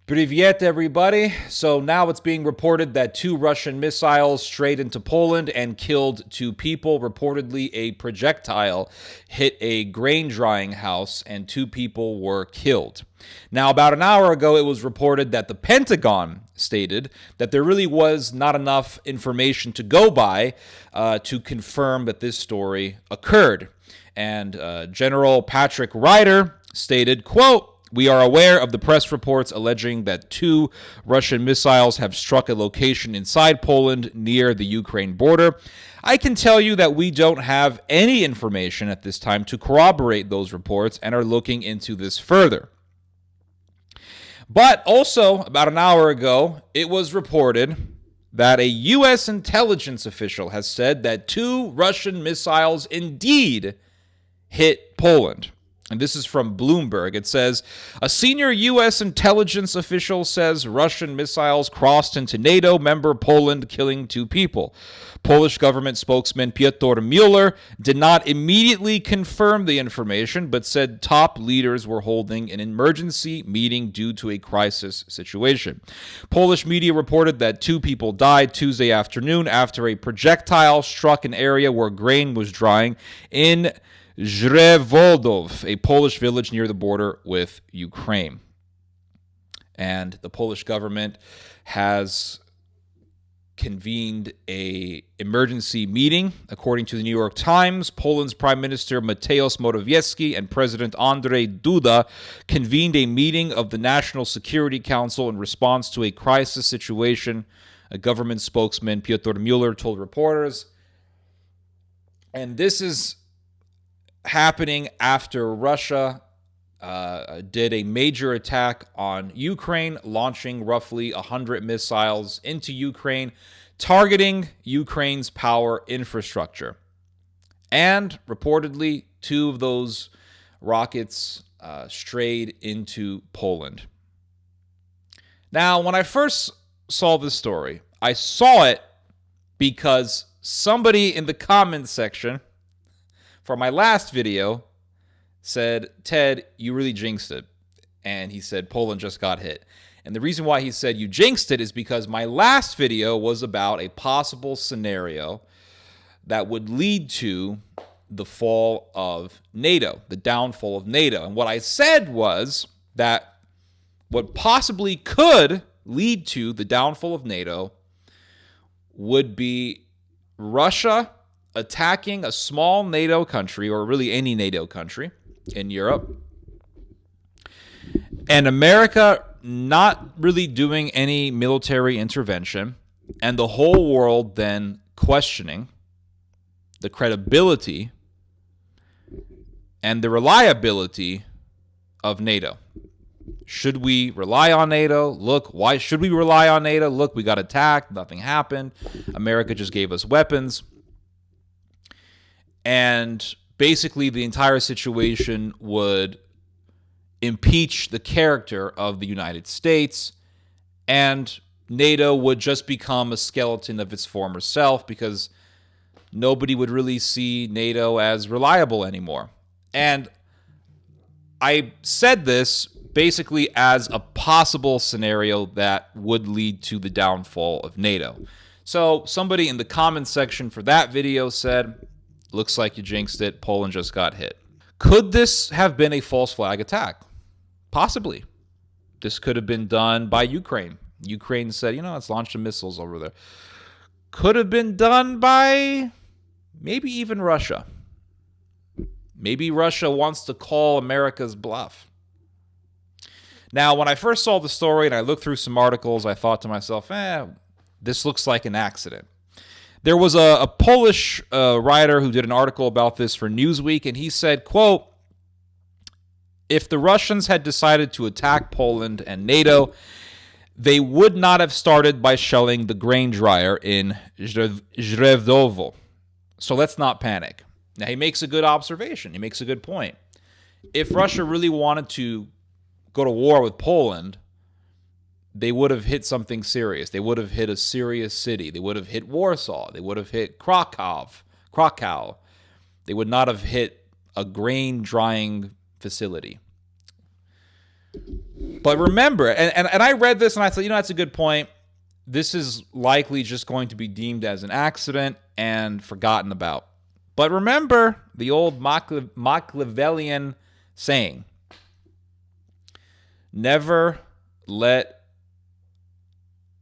Privyet, everybody. So now it's being reported that 2 Russian missiles strayed into Poland and killed 2 people. Reportedly, a projectile hit a grain drying house and 2 people were killed. Now, about an hour ago, it was reported that the Pentagon stated that there really was not enough information to go by to confirm that this story occurred. And General Patrick Ryder stated, quote, "We are aware of the press reports alleging that 2 Russian missiles have struck a location inside Poland near the Ukraine border. I can tell you that we don't have any information at this time to corroborate those reports and are looking into this further." But also, about an hour ago, it was reported that a U.S. intelligence official has said that 2 Russian missiles indeed hit Poland. And this is from Bloomberg. It says, a senior U.S. intelligence official says Russian missiles crossed into NATO member Poland, killing 2 people. Polish government spokesman Piotr Mueller did not immediately confirm the information, but said top leaders were holding an emergency meeting due to a crisis situation. Polish media reported that 2 people died Tuesday afternoon after a projectile struck an area where grain was drying in Żrewodów, a Polish village near the border with Ukraine. And the Polish government has convened an emergency meeting. According to the New York Times, Poland's Prime Minister Mateusz Morawiecki and President Andrzej Duda convened a meeting of the National Security Council in response to a crisis situation, a government spokesman, Piotr Mueller, told reporters. And this is happening after Russia did a major attack on Ukraine, launching roughly 100 missiles into Ukraine, targeting Ukraine's power infrastructure. And reportedly, 2 of those rockets strayed into Poland. Now, when I first saw this story, I saw it because somebody in the comments section for my last video said, Ted, you really jinxed it. And he said, Poland just got hit. And the reason why he said you jinxed it is because my last video was about a possible scenario that would lead to the fall of NATO, the downfall of NATO. And what I said was that what possibly could lead to the downfall of NATO would be Russia attacking a small NATO country, or really any NATO country in Europe, and America not really doing any military intervention, and the whole world then questioning the credibility and the reliability of NATO. Should we rely on NATO? Look, why should we rely on NATO? Look, we got attacked. Nothing happened. America just gave us weapons. And basically, the entire situation would impeach the character of the United States, and NATO would just become a skeleton of its former self because nobody would really see NATO as reliable anymore. And I said this basically as a possible scenario that would lead to the downfall of NATO. So somebody in the comments section for that video said, looks like you jinxed it. Poland just got hit. Could this have been a false flag attack? Possibly. This could have been done by Ukraine. Ukraine said, let's launch some missiles over there. Could have been done by maybe even Russia. Maybe Russia wants to call America's bluff. Now, when I first saw the story and I looked through some articles, I thought to myself, this looks like an accident. There was a Polish writer who did an article about this for Newsweek, and he said, quote, if the Russians had decided to attack Poland and NATO, they would not have started by shelling the grain dryer in Żrewodów. So let's not panic. Now, he makes a good observation. He makes a good point. If Russia really wanted to go to war with Poland, they would have hit something serious. They would have hit a serious city. They would have hit Warsaw. They would have hit Krakow. They would not have hit a grain drying facility. But remember, and I read this and I thought, that's a good point. This is likely just going to be deemed as an accident and forgotten about. But remember the old Machiavellian saying, never let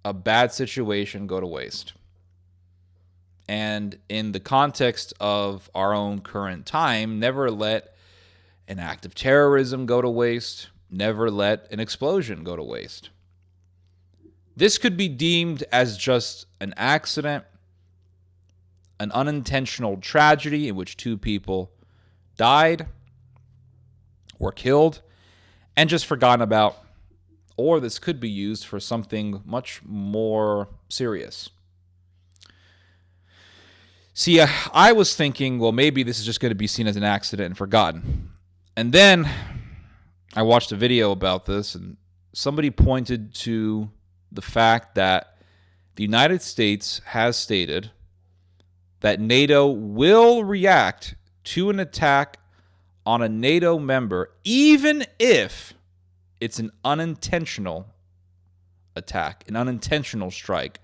a bad situation go to waste. And in the context of our own current time, never let an act of terrorism go to waste. Never let an explosion go to waste. This could be deemed as just an accident, an unintentional tragedy in which 2 people died, were killed, and just forgotten about. Or this could be used for something much more serious. See, I was thinking, well, maybe this is just going to be seen as an accident and forgotten. And then I watched a video about this, and somebody pointed to the fact that the United States has stated that NATO will react to an attack on a NATO member, even if it's an unintentional attack, an unintentional strike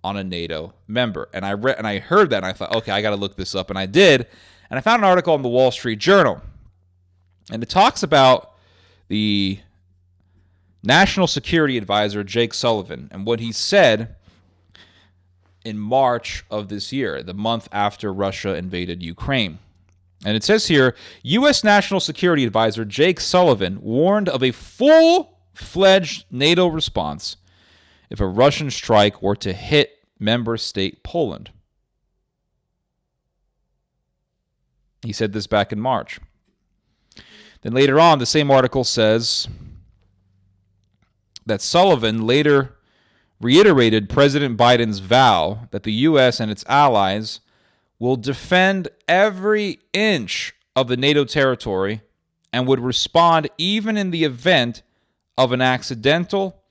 on a NATO member. And I heard that, and I thought, okay, I got to look this up, and I did. And I found an article in the Wall Street Journal, and it talks about the National Security Advisor, Jake Sullivan, and what he said in March of this year, the month after Russia invaded Ukraine. And it says here, U.S. National Security Advisor Jake Sullivan warned of a full-fledged NATO response if a Russian strike were to hit member state Poland. He said this back in March. Then later on, the same article says that Sullivan later reiterated President Biden's vow that the U.S. and its allies will defend every inch of the NATO territory and would respond even in the event of an accidental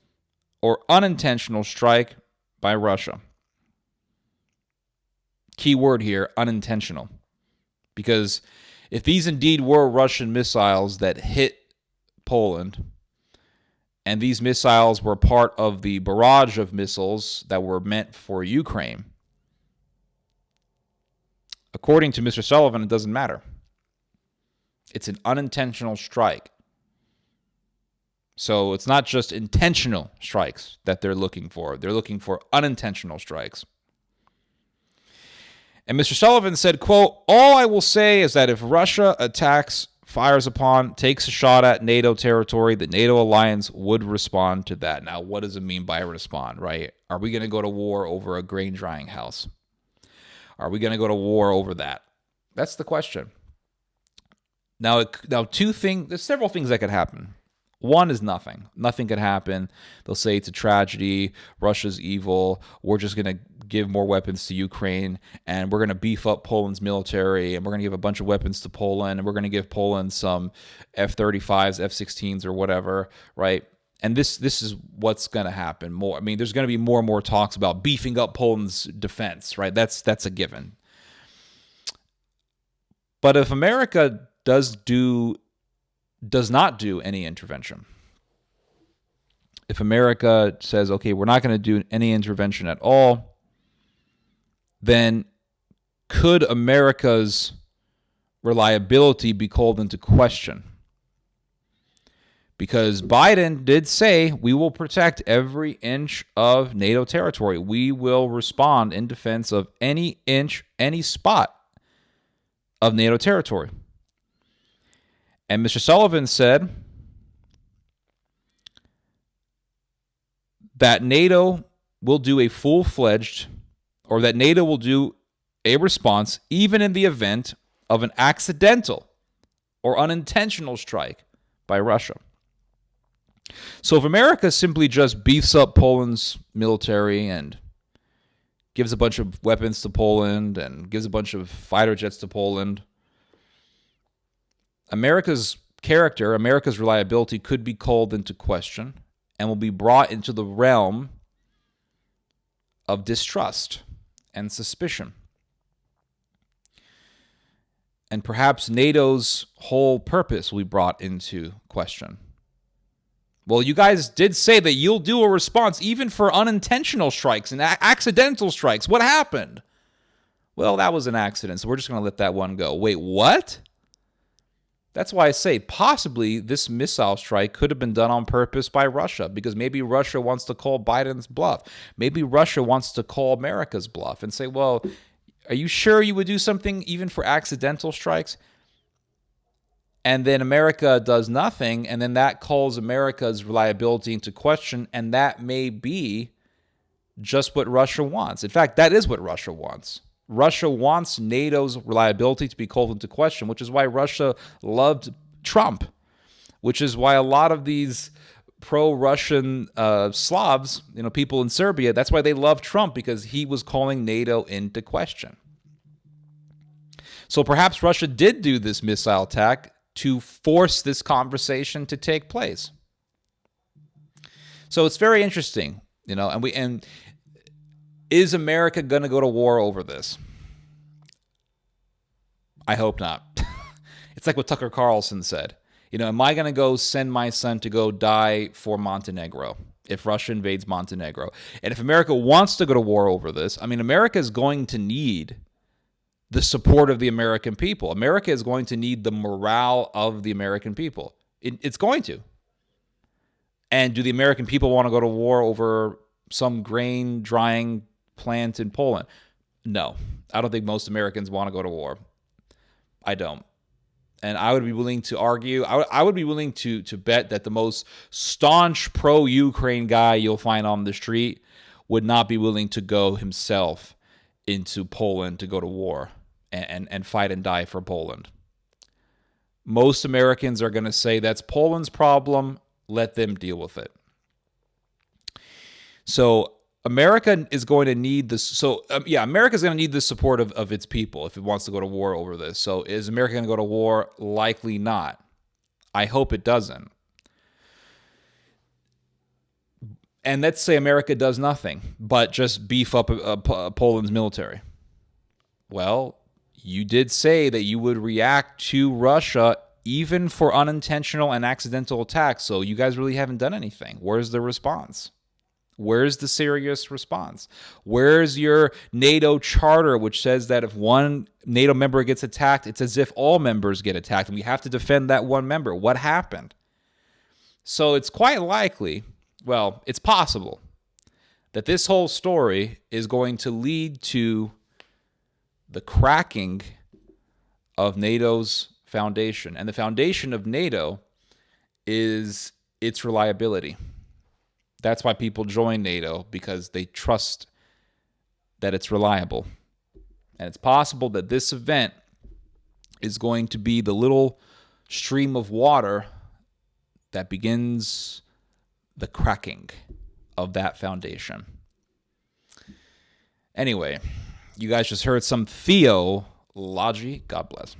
or unintentional strike by Russia. Key word here, unintentional. Because if these indeed were Russian missiles that hit Poland, and these missiles were part of the barrage of missiles that were meant for Ukraine, according to Mr. Sullivan, it doesn't matter. It's an unintentional strike. So it's not just intentional strikes that they're looking for. They're looking for unintentional strikes. And Mr. Sullivan said, quote, all I will say is that if Russia attacks, fires upon, takes a shot at NATO territory, the NATO alliance would respond to that. Now, what does it mean by respond, right? Are we going to go to war over a grain drying house? Are we going to go to war over that? That's the question. Now, there's several things that could happen. One is nothing. Nothing could happen. They'll say it's a tragedy. Russia's evil. We're just going to give more weapons to Ukraine, and we're going to beef up Poland's military, and we're going to give a bunch of weapons to Poland, and we're going to give Poland some F-35s, F-16s, or whatever, right? And this is what's going to happen more. I mean, there's going to be more and more talks about beefing up Poland's defense, right? That's a given. But if America does not do any intervention, if America says, okay, we're not going to do any intervention at all, then could America's reliability be called into question? Because Biden did say, we will protect every inch of NATO territory. We will respond in defense of any inch, any spot of NATO territory. And Mr. Sullivan said that NATO will do a full-fledged, or that NATO will do a response even in the event of an accidental or unintentional strike by Russia. So if America simply just beefs up Poland's military and gives a bunch of weapons to Poland and gives a bunch of fighter jets to Poland, America's character, America's reliability could be called into question and will be brought into the realm of distrust and suspicion. And perhaps NATO's whole purpose will be brought into question. Well, you guys did say that you'll do a response even for unintentional strikes and accidental strikes. What happened? Well, that was an accident, so we're just going to let that one go. Wait, what? That's why I say possibly this missile strike could have been done on purpose by Russia, because maybe Russia wants to call Biden's bluff. Maybe Russia wants to call America's bluff and say, well, are you sure you would do something even for accidental strikes? And then America does nothing, and then that calls America's reliability into question, and that may be just what Russia wants. In fact, that is what Russia wants. Russia wants NATO's reliability to be called into question, which is why Russia loved Trump, which is why a lot of these pro-Russian Slavs, people in Serbia, that's why they love Trump, because he was calling NATO into question. So perhaps Russia did do this missile attack to force this conversation to take place. So it's very interesting, and is America going to go to war over this? I hope not. It's like what Tucker Carlson said. Am I going to go send my son to go die for Montenegro if Russia invades Montenegro? And if America wants to go to war over this, America is going to need the support of the American people. America is going to need the morale of the American people. It's going to. And do the American people want to go to war over some grain drying plant in Poland? No. I don't think most Americans want to go to war. I don't. And I would be willing to argue, I would be willing to bet that the most staunch pro-Ukraine guy you'll find on the street would not be willing to go himself into Poland to go to war and fight and die for Poland. Most Americans are going to say that's Poland's problem, let them deal with it. So America is going to need this. America is going to need the support of its people if it wants to go to war over this. So is America going to go to war? Likely not. I hope it doesn't. And let's say America does nothing but just beef up Poland's military. Well, you did say that you would react to Russia even for unintentional and accidental attacks. So you guys really haven't done anything. Where's the response? Where's the serious response? Where's your NATO charter, which says that if one NATO member gets attacked, it's as if all members get attacked, and we have to defend that one member? What happened? So it's quite likely, well, it's possible, that this whole story is going to lead to the cracking of NATO's foundation. And the foundation of NATO is its reliability. That's why people join NATO, because they trust that it's reliable. And it's possible that this event is going to be the little stream of water that begins the cracking of that foundation. Anyway, you guys just heard some theology. God bless.